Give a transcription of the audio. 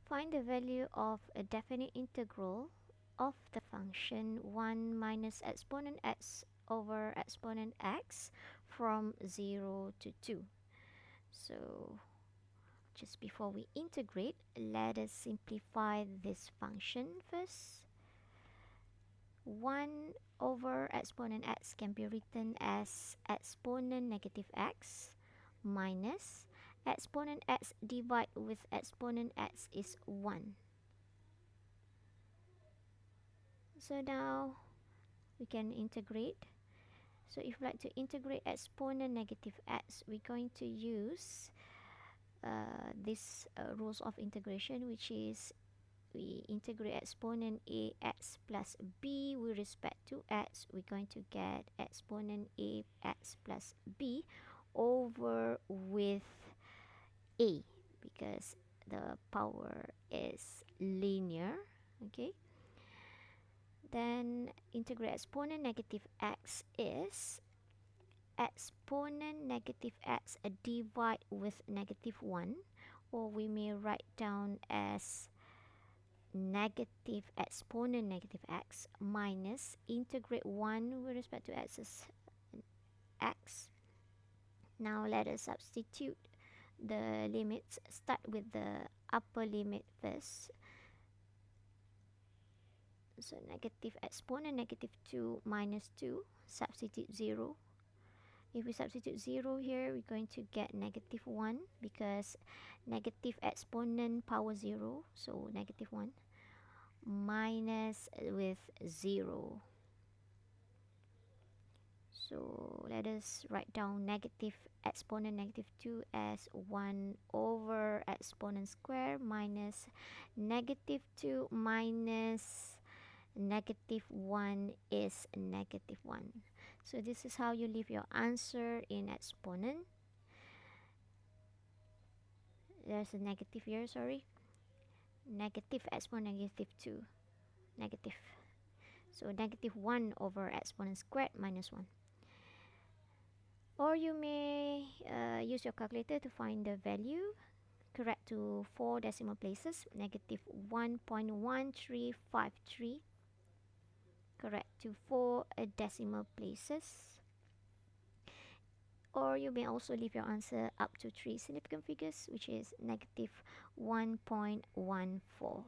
Find the value of a definite integral of the function 1 minus exponent x over exponent x from 0 to 2. So just before we integrate, let us simplify this function first. 1 over exponent x can be written as exponent negative x minus exponent x divided with exponent x is 1. So now we can integrate. So if we like to integrate exponent negative x, we're going to use this rules of integration, which is we integrate exponent a x plus b with respect to x. We're going to get exponent a x plus b over with a, because the power is linear. Okay, then integrate exponent negative x is exponent negative x divide with negative 1, or we may write down as negative exponent negative x minus integrate 1 with respect to x is x. Now let us substitute the limits. Start with the upper limit first. So negative exponent negative 2 minus 2, substitute 0. If we substitute 0 here, we're going to get negative 1, because negative exponent power 0, so negative 1 minus with 0. So let us write down negative exponent negative 2 as 1 over exponent square minus negative 2 minus negative 1 is negative 1. So this is how you leave your answer in exponent. There's a negative here, sorry. Negative exponent negative 2. Negative. So negative 1 over exponent squared minus 1. Or you may use your calculator to find the value. Correct to 4 decimal places. Negative 1.1353. Correct to 4 decimal places. Or you may also leave your answer up to 3 significant figures, which is negative 1.14.